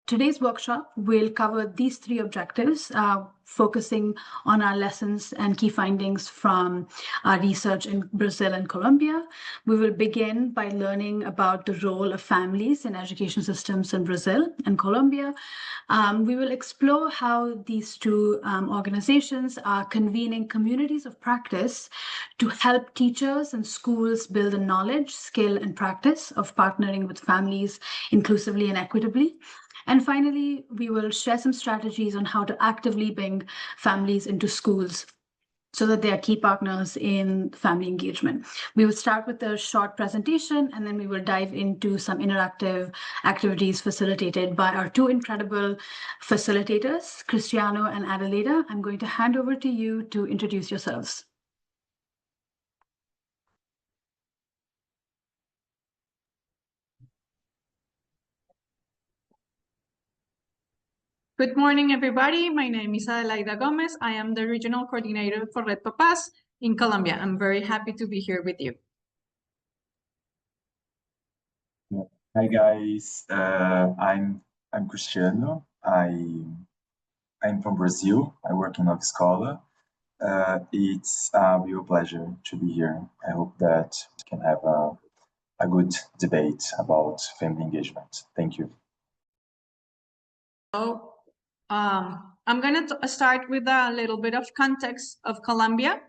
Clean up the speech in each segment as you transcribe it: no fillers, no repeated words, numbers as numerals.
Today's workshop will cover these three objectives, focusing on our lessons and key findings from our research in Brazil and Colombia. We will begin by learning about the role of families in education systems in Brazil and Colombia. We will explore how these two organizations are convening communities of practice to help teachers and schools build the knowledge, skill, and practice of partnering with families inclusively and equitably. And finally, we will share some strategies on how to actively bring families into schools so that they are key partners in family engagement. We will start with a short presentation, and then we will dive into some interactive activities facilitated by our two incredible facilitators, Cristiano and Adelaida. I'm going to hand over to you to introduce yourselves. Good morning, everybody. My name is Adelaida Gomez. I am the regional coordinator for Red PaPaz in Colombia. I'm very happy to be here with you. Hi, guys. I'm Cristiano. I'm from Brazil. I work in Nova Escola. It's a real pleasure to be here. I hope that we can have a good debate about family engagement. Thank you. So, I'm going to start with a little bit of context of Colombia.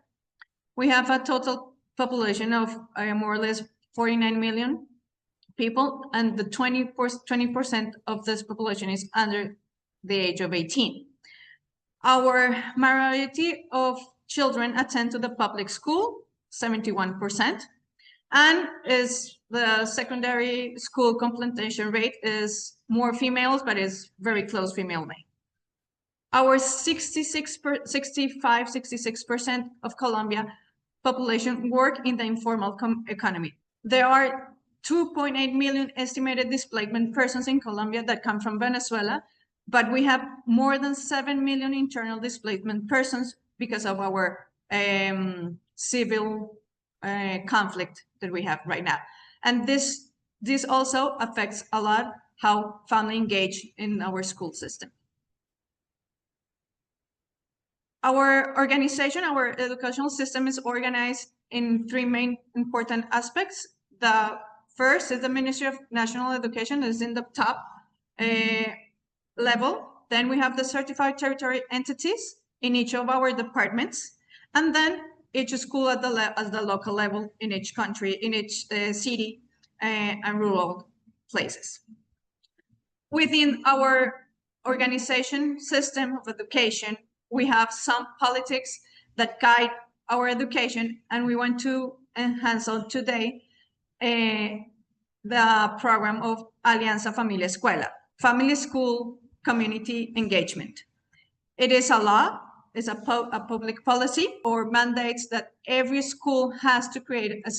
We have a total population of more or less 49 million people, and the 20% of this population is under the age of 18. Our majority of children attend to the public school, 71%, and is the secondary school completion rate is more females, but is very close female male. Our 66% of Colombia population work in the informal economy. There are 2.8 million estimated displacement persons in Colombia that come from Venezuela, but we have more than 7 million internal displacement persons because of our civil conflict that we have right now. And this also affects a lot how family engage in our school system. Our organization, our educational system is organized in three main important aspects. The first is the Ministry of National Education, is in the top level. Then we have the certified territory entities in each of our departments, and then each school at the local level in each country, in each city and rural places. Within our organization system of education, we have some politics that guide our education, and we want to enhance on today the program of Alianza Familia Escuela, Family School Community Engagement. It is a law, it's a public policy or mandates that every school has to create a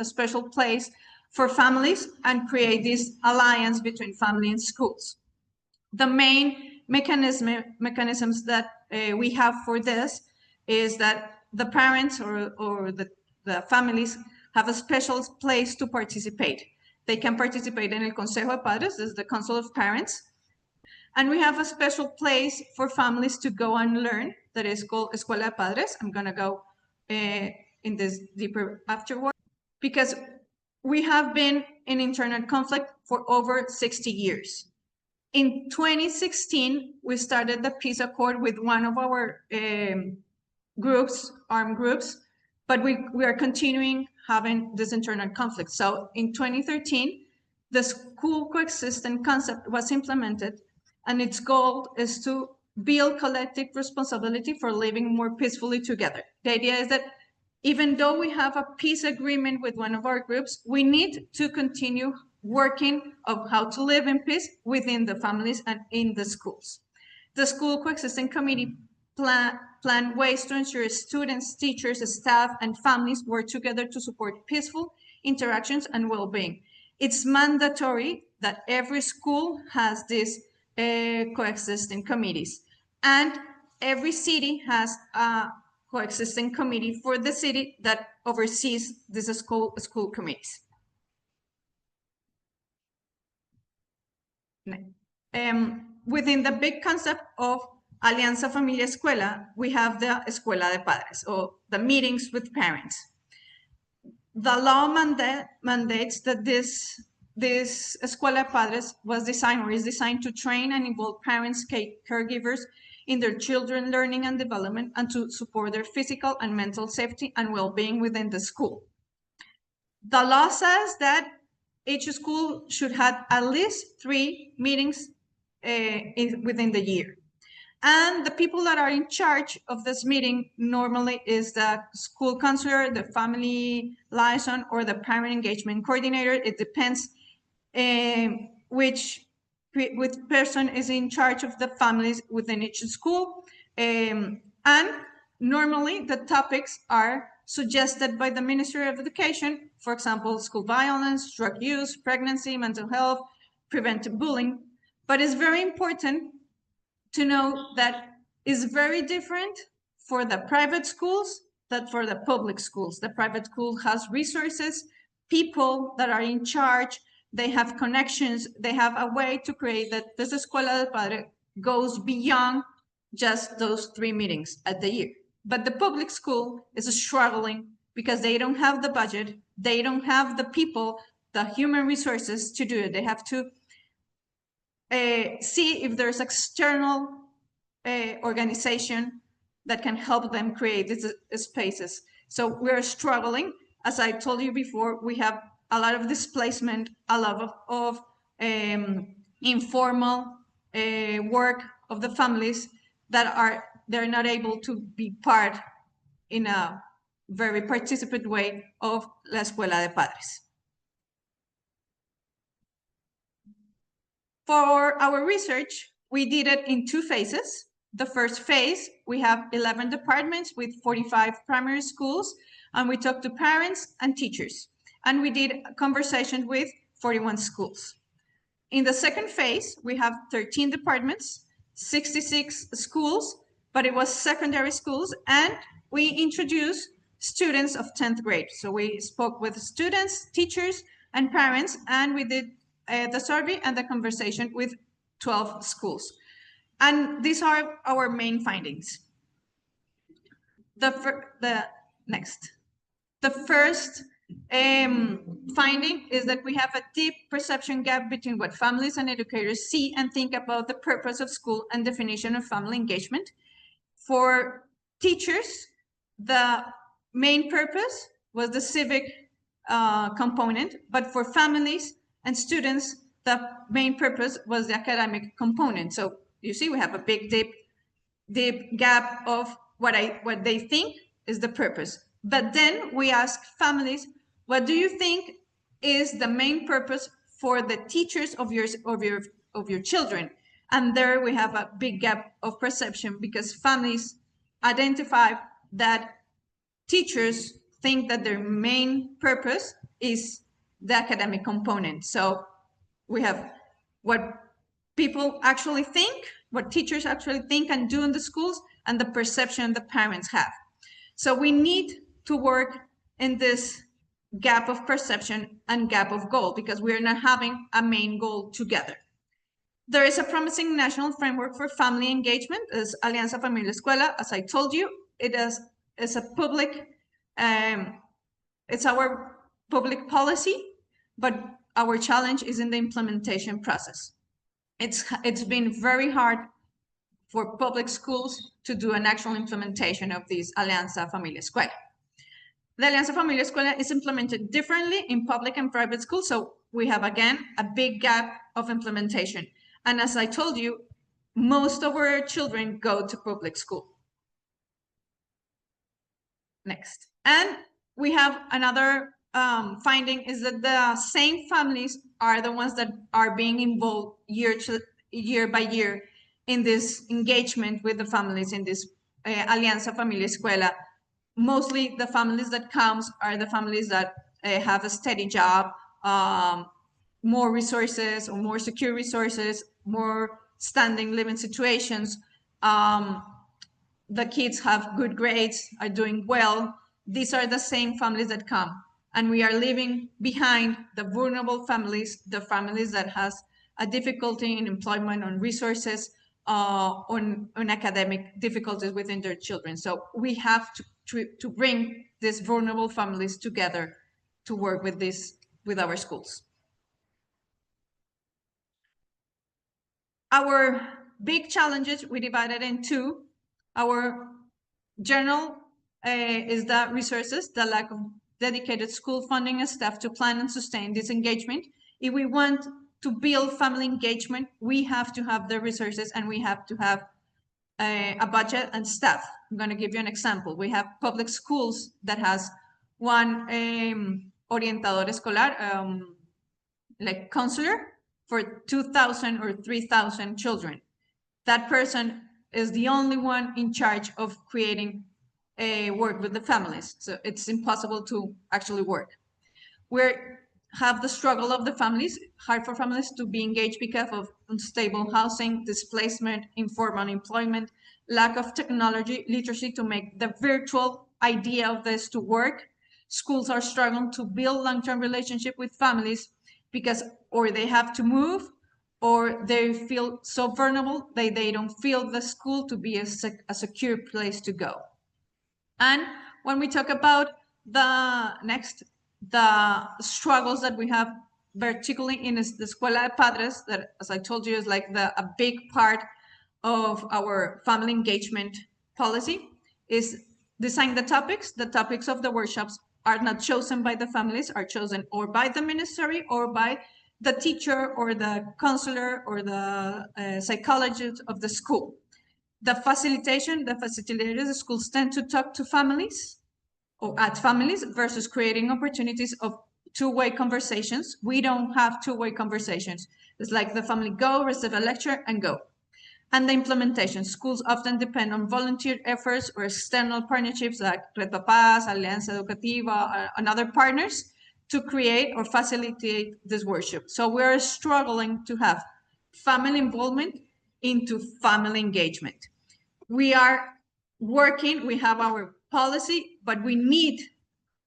special place for families and create this alliance between family and schools. The main mechanisms that we have for this is that the parents or the families have a special place to participate. They can participate in el Consejo de Padres, this is the Council of Parents. And we have a special place for families to go and learn that is called Escuela de Padres. I'm going to go in this deeper afterward, because we have been in internal conflict for over 60 years. In 2016, we started the peace accord with one of our groups, armed groups, but we are continuing having this internal conflict. So in 2013, the school coexistence concept was implemented, and its goal is to build collective responsibility for living more peacefully together. The idea is that even though we have a peace agreement with one of our groups, we need to continue working of how to live in peace within the families and in the schools. The School Coexistence Committee plan ways to ensure students, teachers, staff, and families work together to support peaceful interactions and well-being. It's mandatory that every school has these coexisting committees, and every city has a coexisting committee for the city that oversees these school committees. within the big concept of Alianza Familia Escuela, we have the Escuela de Padres, or the meetings with parents. The law mandates that this Escuela de Padres was designed or is designed to train and involve parents, caregivers in their children learning and development, and to support their physical and mental safety and well-being within the school. The law says that each school should have at least 3 meetings within the year. And the people that are in charge of this meeting normally is the school counselor, the family liaison, or the parent engagement coordinator. It depends which person is in charge of the families within each school. And normally the topics are suggested by the Ministry of Education, for example, school violence, drug use, pregnancy, mental health, preventive bullying. But it's very important to know that it's very different for the private schools than for the public schools. The private school has resources, people that are in charge, they have connections, they have a way to create that this Escuela del Padre goes beyond just those 3 meetings at the year. But the public school is struggling because they don't have the budget, they don't have the people, the human resources to do it. They have to see if there's external organization that can help them create these spaces. So we're struggling. As I told you before, we have a lot of displacement, a lot of informal work of the families that they're not able to be part in a very participant way of La Escuela de Padres. For our research, we did it in 2 phases. The first phase, we have 11 departments with 45 primary schools, and we talked to parents and teachers, and we did conversations with 41 schools. In the second phase, we have 13 departments, 66 schools, but it was secondary schools, and we introduced students of 10th grade. So we spoke with students, teachers, and parents, and we did the survey and the conversation with 12 schools. And these are our main findings. The first finding is that we have a deep perception gap between what families and educators see and think about the purpose of school and definition of family engagement. For teachers, the main purpose was the civic component, but for families and students, the main purpose was the academic component. So you see, we have a big, deep gap of what they think is the purpose. But then we ask families, what do you think is the main purpose for the teachers of your children? And there we have a big gap of perception, because families identify that teachers think that their main purpose is the academic component. So we have what people actually think, what teachers actually think and do in the schools, and the perception the parents have. So we need to work in this gap of perception and gap of goal, because we're not having a main goal together. There is a promising national framework for family engagement, as Alianza Familia Escuela. As I told you, it's a public, it's our public policy, but our challenge is in the implementation process. It's been very hard for public schools to do an actual implementation of this Alianza Familia Escuela. The Alianza Familia Escuela is implemented differently in public and private schools, so we have, again, a big gap of implementation. And as I told you, most of our children go to public school. Next. And we have another finding, is that the same families are the ones that are being involved year by year in this engagement with the families in this Alianza Familia Escuela. Mostly the families that comes are the families that have a steady job, more resources or more secure resources, more standing living situations. The kids have good grades, are doing well. These are the same families that come. And we are leaving behind the vulnerable families, the families that has a difficulty in employment, on resources, on academic difficulties within their children. So we have to bring these vulnerable families together to work with our schools. Our big challenges, we divided in two. Our general is the resources, the lack of dedicated school funding and staff to plan and sustain this engagement. If we want to build family engagement, we have to have the resources and we have to have a budget and staff. I'm going to give you an example. We have public schools that has one orientador escolar, like counselor, for 2,000 or 3,000 children. That person is the only one in charge of creating a work with the families. So it's impossible to actually work. We have the struggle of the families, hard for families to be engaged because of unstable housing, displacement, informal employment, lack of technology, literacy to make the virtual idea of this to work. Schools are struggling to build long-term relationship with families because or they have to move or they feel so vulnerable that they don't feel the school to be a secure place to go. And when we talk about the struggles that we have, particularly in the Escuela de Padres, that, as I told you, is like a big part of our family engagement policy, is design the topics. The topics of the workshops are not chosen by the families, are chosen or by the ministry or by the teacher or the counselor or the psychologist of the school. The facilitators, the schools tend to talk to families or at families versus creating opportunities of two-way conversations. We don't have two-way conversations. It's like the family go, receive a lecture and go. And the implementation. Schools often depend on volunteer efforts or external partnerships like Red PaPaz, Alianza Educativa, and other partners to create or facilitate this workshop. So we're struggling to have family involvement into family engagement. We are working, we have our policy, but we need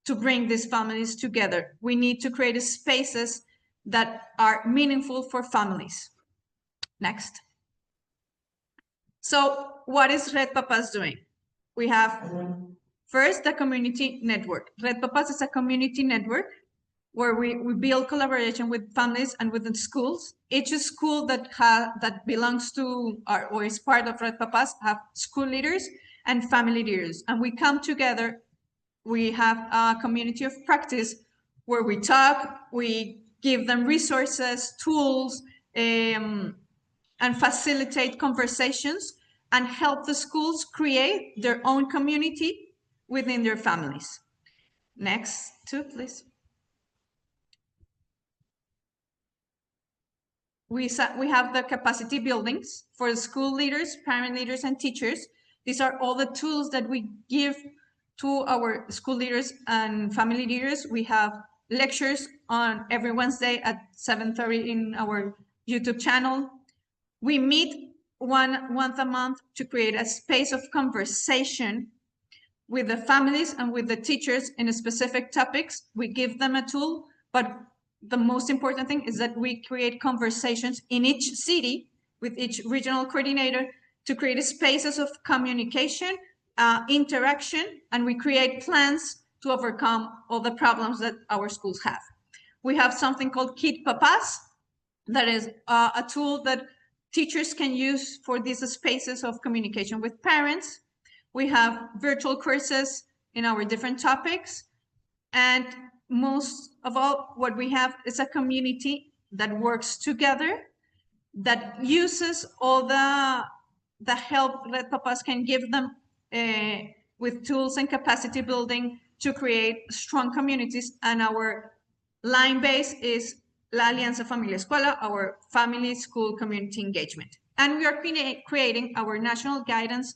to bring these families together. We need to create spaces that are meaningful for families. Next. So what is Red PaPaz doing? We have first the community network. Red PaPaz is a community network where we build collaboration with families and with the schools. Each school that belongs to or is part of Red PaPaz have school leaders and family leaders. And we come together, we have a community of practice where we talk, we give them resources, tools, and facilitate conversations and help the schools create their own community within their families. Next, two, please. We have the capacity buildings for school leaders, parent leaders, and teachers. These are all the tools that we give to our school leaders and family leaders. We have lectures on every Wednesday at 7:30 in our YouTube channel. We meet once a month to create a space of conversation with the families and with the teachers in specific topics. We give them a tool, but the most important thing is that we create conversations in each city with each regional coordinator to create spaces of communication, interaction, and we create plans to overcome all the problems that our schools have. We have something called Red PaPaz, that is a tool that teachers can use for these spaces of communication with parents. We have virtual courses in our different topics. And most of all, what we have is a community that works together, that uses all the help that PaPaz can give them with tools and capacity building to create strong communities. And our line base is La Alianza Familia Escuela, our family school community engagement. And we are creating our national guidance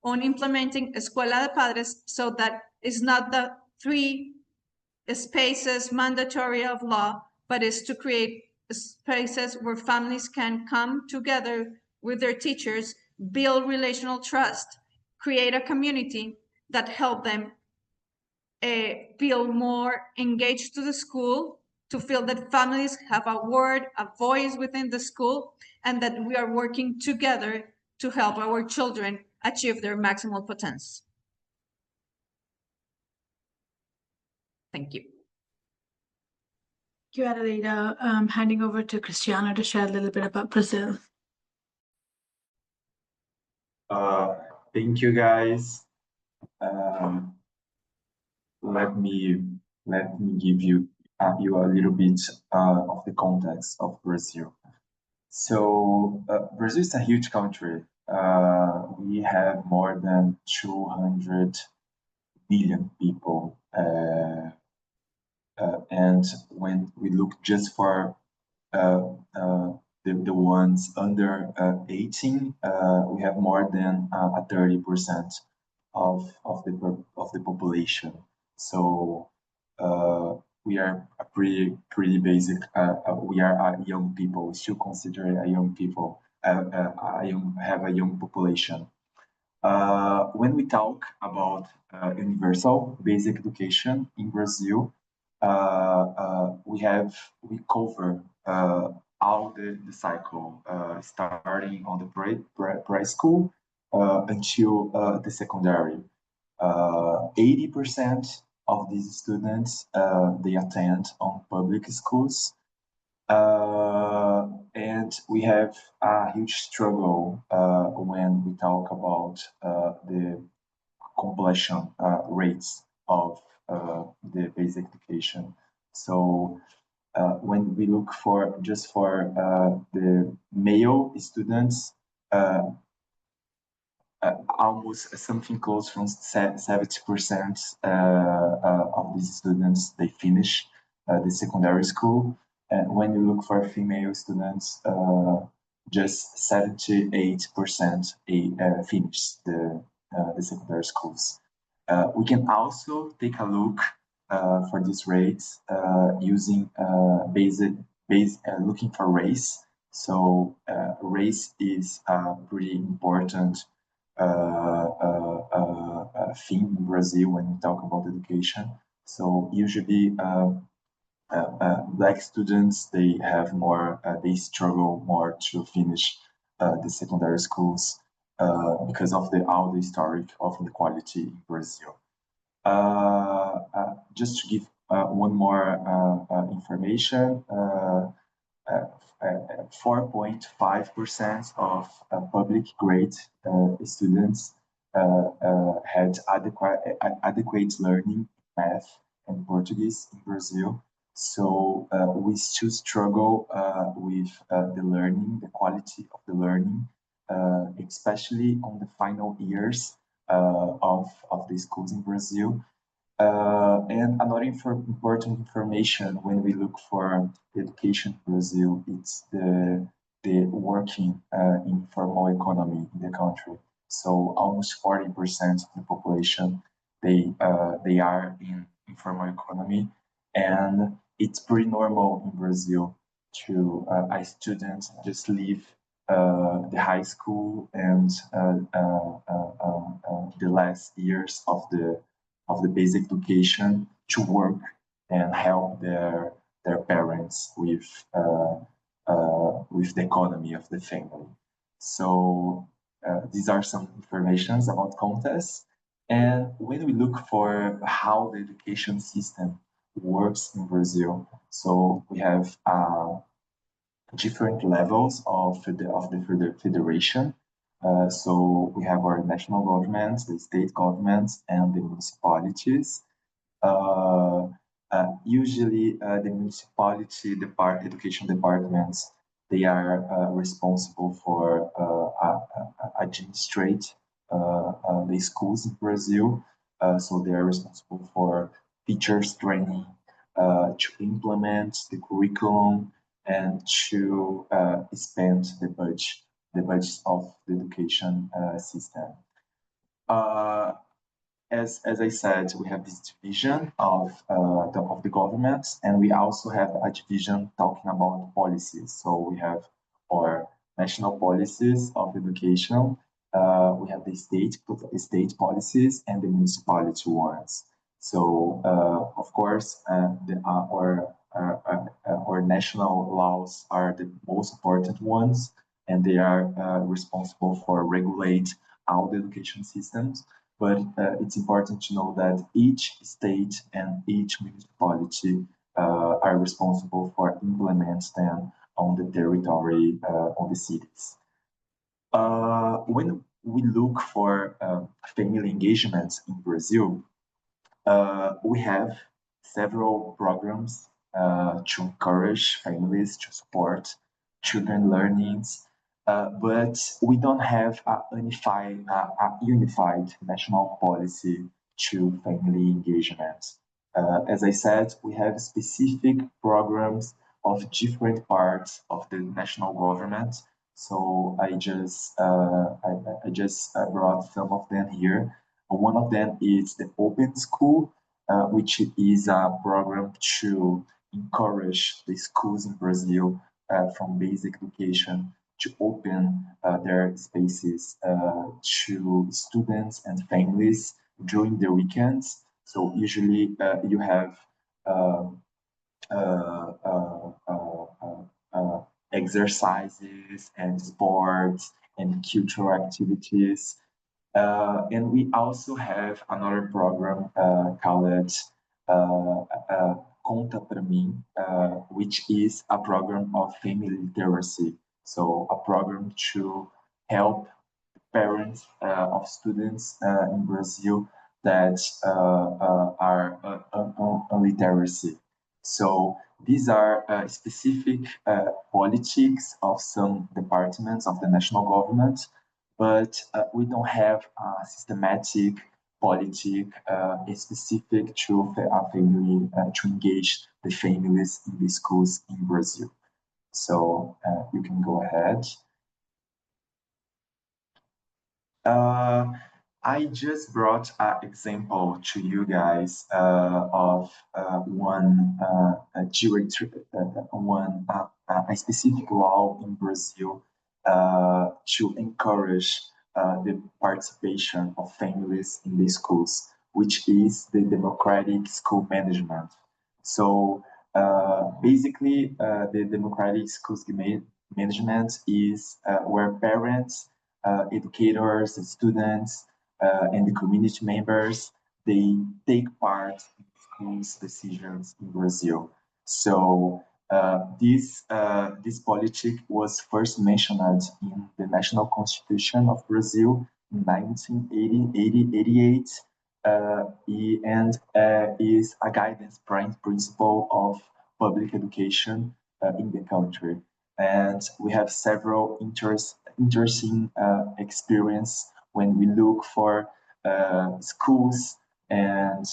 on implementing Escuela de Padres so that it's not the 3 spaces mandatory of law, but is to create spaces where families can come together with their teachers, build relational trust, create a community that help them feel more engaged to the school, to feel that families have a word, a voice within the school, and that we are working together to help our children achieve their maximal potential. Thank you. Thank you, Adelaida. Handing over to Cristiano to share a little bit about Brazil. Thank you, guys. Let me give you a little bit of the context of Brazil. So Brazil is a huge country. We have more than 200 million people. And when we look just for the ones under 18, we have more than 30% of the population. So we are a pretty basic. We are a young people. We still consider a young people. Have a young population. When we talk about universal basic education in Brazil, we cover all the cycle, starting on the preschool until the secondary. 80% of these students they attend on public schools, and we have a huge struggle when we talk about the completion rates of the basic education. So when we look for just for the male students, almost something close from 70% of these students they finish the secondary school, and when you look for female students, just 78% finish the secondary schools. We can also take a look for these rates using looking for race. So race is a pretty important thing in Brazil when we talk about education. So usually Black students, they have more, they struggle more to finish the secondary schools because of all the historic of inequality in Brazil. Just to give one more information, 4.5% of public grade students had adequate learning in math and Portuguese in Brazil. So we still struggle with the learning, the quality of the learning, especially on the final years of the schools in Brazil. And another important information when we look for education in Brazil, it's the working informal economy in the country. So almost 40% of the population, they are in informal economy, and it's pretty normal in Brazil to a student just leave the high school and the last years of the basic education to work and help their parents with the economy of the family. So these are some informations about contests. And when we look for how the education system works in Brazil, so we have different levels of the federation. So we have our national governments, the state governments, and the municipalities. Usually, the municipality education departments, they are responsible for administrate the schools in Brazil. So they are responsible for teachers training, to implement the curriculum, and to spend the budget of the education system. As I said, we have this division of the government, and we also have a division talking about policies. So we have our national policies of education, we have the state policies, and the municipality ones. So of course, our or national laws are the most important ones, and they are responsible for regulate all the education systems. But it's important to know that each state and each municipality are responsible for implement them on the territory, on the cities. When we look for family engagements in Brazil, we have several programs to encourage families to support children learnings, but we don't have a unified national policy to family engagement. As I said, we have specific programs of different parts of the national government. So I just brought some of them here. One of them is the Open School, which is a program to encourage the schools in Brazil from basic education to open their spaces to students and families during the weekends. So usually you have uh, uh, uh, exercises and sports and cultural activities. And we also have another program called Conta Pra Mim, which is a program of family literacy. So a program to help parents of students in Brazil that are on literacy. So these are specific politics of some departments of the national government, but we don't have a systematic politic specific to a family to engage the families in the schools in Brazil. So you can go ahead. I just brought an example to you guys of a specific law in Brazil to encourage the participation of families in the schools, which is the democratic school management. So basically, the democratic schools management is where parents educators, the students, and the community members, they take part in schools' decisions in Brazil. So this politic was first mentioned in the National Constitution of Brazil in 1988, and is a guidance principle of public education in the country. And we have several interesting experience when we look for schools and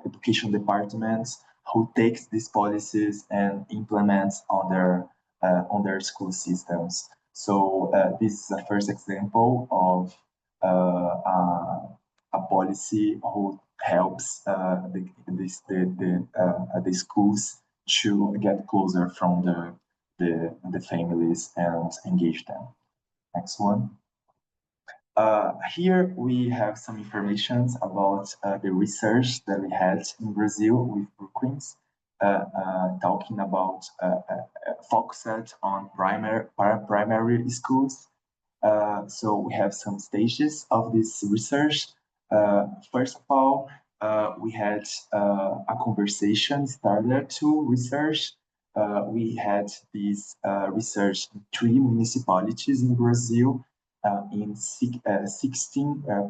education departments who takes these policies and implements on their school systems. So this is a first example of a policy who helps the schools to get closer from the families and engage them. Next one. Here we have some information about the research that we had in Brazil with Brookings, talking about focused on primary schools. So we have some stages of this research. First of all, we had a conversation started to research. We had this research in 3 municipalities in Brazil, in 16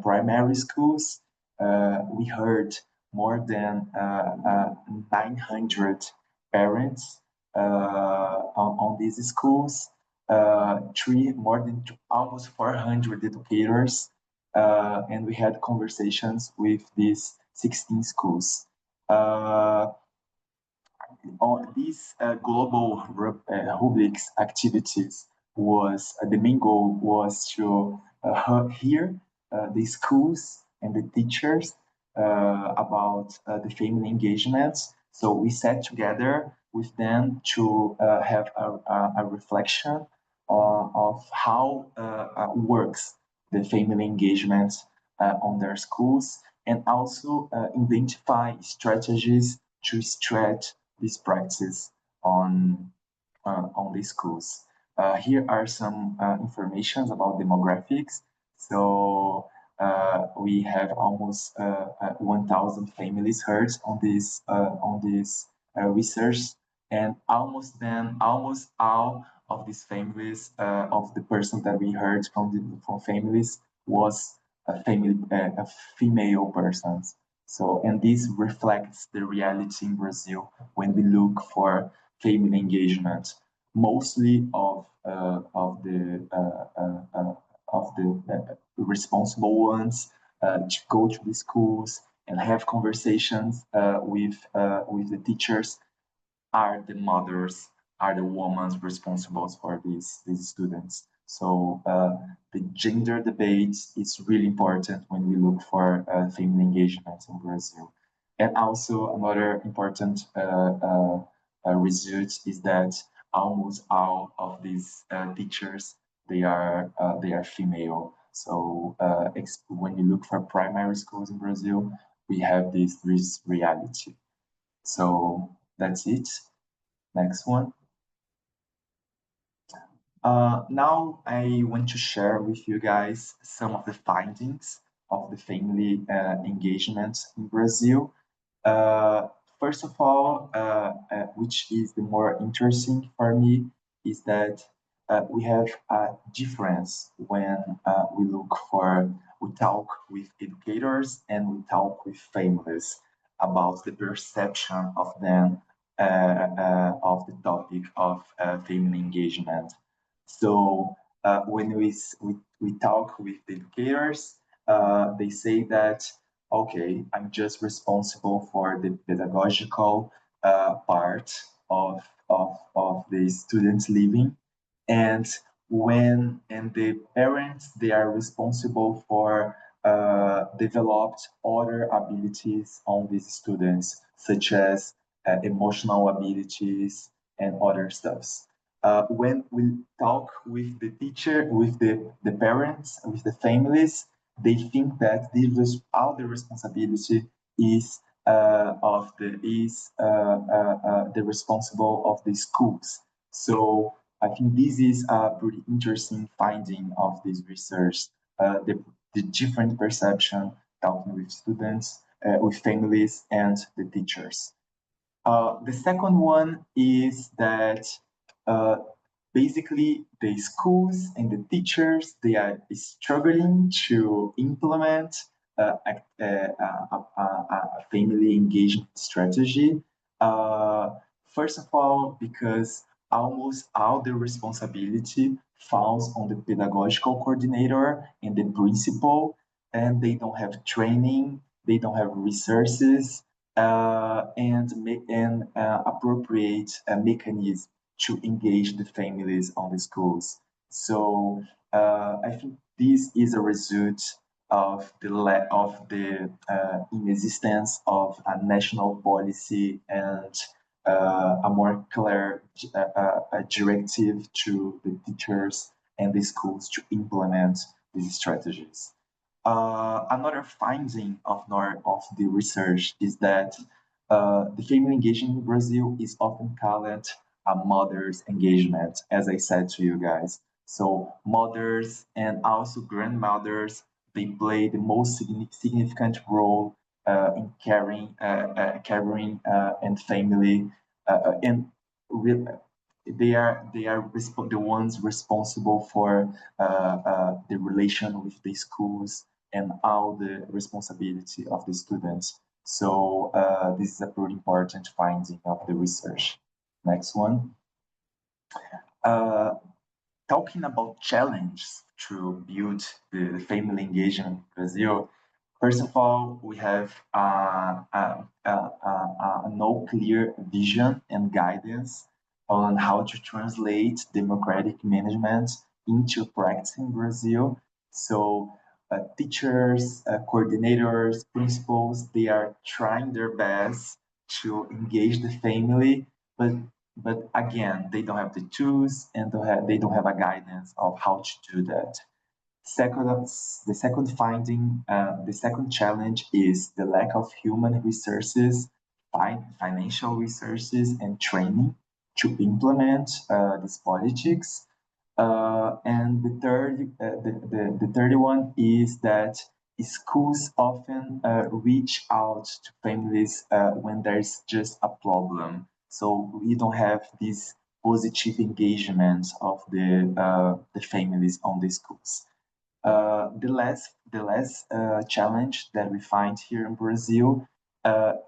primary schools. We heard more than 900 parents on these schools, more than almost 400 educators, and we had conversations with these 16 schools. On these global rubrics activities was the main goal was to hear the schools and the teachers about the family engagements. So we sat together with them to have a reflection of how works the family engagement on their schools, and also identify strategies to stretch this practice on the schools. Here are some informations about demographics. So we have almost 1,000 families heard on this research, and almost all of these families of the person that we heard from families was a female persons. So, and this reflects the reality in Brazil when we look for family engagement. Mostly of the responsible ones to go to the schools and have conversations with the teachers are the mothers, are the women responsible for these students. So the gender debate is really important when we look for family engagement in Brazil. And also another important result is that almost all of these teachers they are female. So when you look for primary schools in Brazil, we have this reality. So that's it. Next one. Now I want to share with you guys some of the findings of the family engagement in Brazil. Uh, First of all, which is the more interesting for me, is that we have a difference when we talk with educators and we talk with families about the perception of them of the topic of family engagement. So when we talk with the educators, they say that, okay, I'm just responsible for the pedagogical part of the students living. And the parents, they are responsible for developed other abilities on these students, such as emotional abilities and other stuffs. When we talk with the teacher, with the parents, with the families, they think that all the responsibility is the responsible of the schools. So I think this is a pretty interesting finding of this research. The different perception talking with students, with families, and the teachers. The second one is that uh, basically the schools and the teachers they are struggling to implement a family engagement strategy. First of all, because almost all the responsibility falls on the pedagogical coordinator and the principal, and they don't have training, they don't have resources, and appropriate mechanisms to engage the families on the schools. So I think this is a result of the inexistence of a national policy and a more clear directive to the teachers and the schools to implement these strategies. Another finding of the research is that the family engagement in Brazil is often called a mother's engagement, as I said to you guys. So mothers and also grandmothers, they play the most significant role in caring and family, and they are the ones responsible for the relation with the schools and all the responsibility of the students. So this is a pretty important finding of the research. Next one. Uh, Talking about challenges to build the family engagement in Brazil, first of all, we have no clear vision and guidance on how to translate democratic management into practice in Brazil. So teachers, coordinators, principals, they are trying their best to engage the family, but again, they don't have the tools and they don't have a guidance of how to do that. The second finding, the second challenge is the lack of human resources financial resources and training to implement these politics. And the third one is that schools often reach out to families when there's just a problem. So we don't have this positive engagement of the families on the schools. The last challenge that we find here in Brazil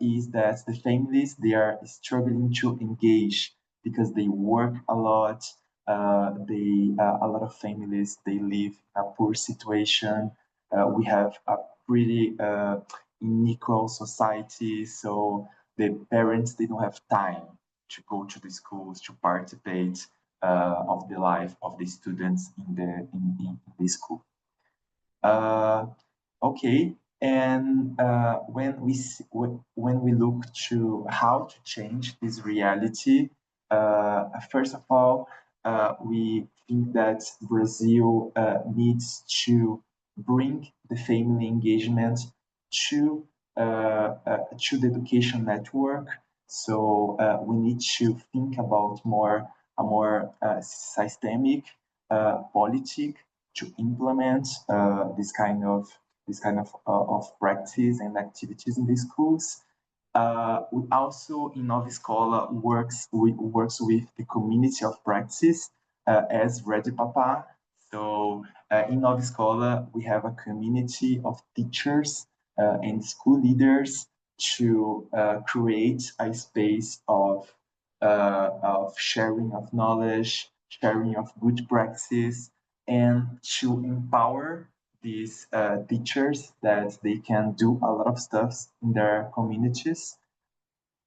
is that the families, they are struggling to engage because they work a lot. A lot of families, they live in a poor situation. We have a pretty unequal society, so the parents, they don't have time to go to the schools to participate of the life of the students in the school. Okay, and when we look to how to change this reality, first of all, we think that Brazil needs to bring the family engagement to the education network. So we need to think about a more systemic politic to implement this kind of practice and activities in the schools. We also in Nova Escola works with the community of practice as Red PaPaz. So in Nova Escola we have a community of teachers and school leaders to create a space of sharing of knowledge, sharing of good practice, and to empower these teachers that they can do a lot of stuff in their communities.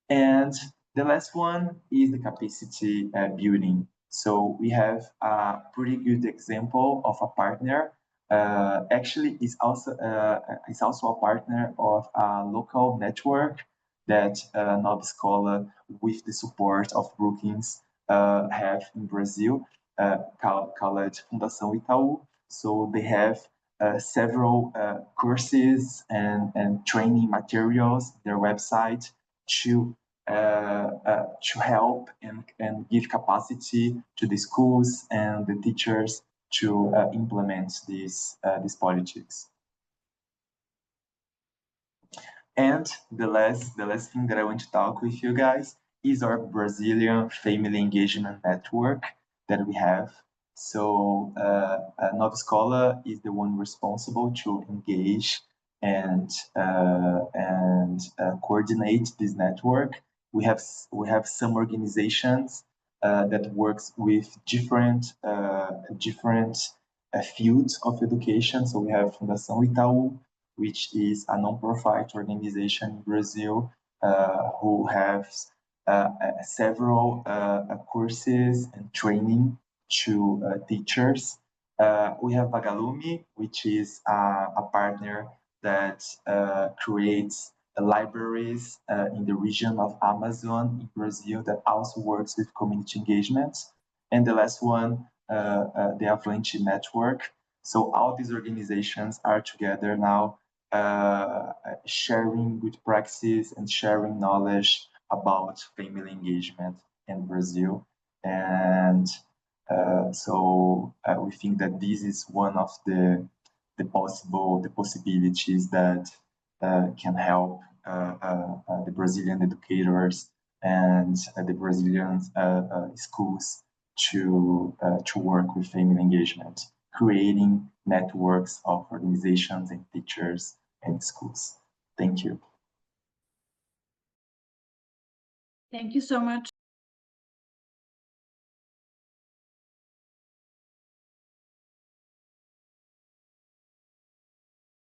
And the last one is the capacity building. So we have a pretty good example of a partner. Actually, is also a partner of a local network that Nova Escola, with the support of Brookings, have in Brazil, called Fundação Itaú. So they have several courses and training materials, their website, to help and give capacity to the schools and the teachers to implement these politics. And the last thing that I want to talk with you guys is our Brazilian Family Engagement Network that we have. So Nova Escola is the one responsible to engage and coordinate this network. We have some organizations that works with different fields of education. So we have Fundação Itaú, which is a non-profit organization in Brazil who has several courses and training to teachers. We have Vagalume, which is a partner that creates libraries in the region of Amazon in Brazil that also works with community engagement. And the last one, the Avalanche Network. So all these organizations are together now sharing good practices and sharing knowledge about family engagement in Brazil. And so we think that this is one of the possibilities that can help the Brazilian educators and the Brazilian schools to work with family engagement, creating networks of organizations and teachers and schools. Thank you. Thank you so much.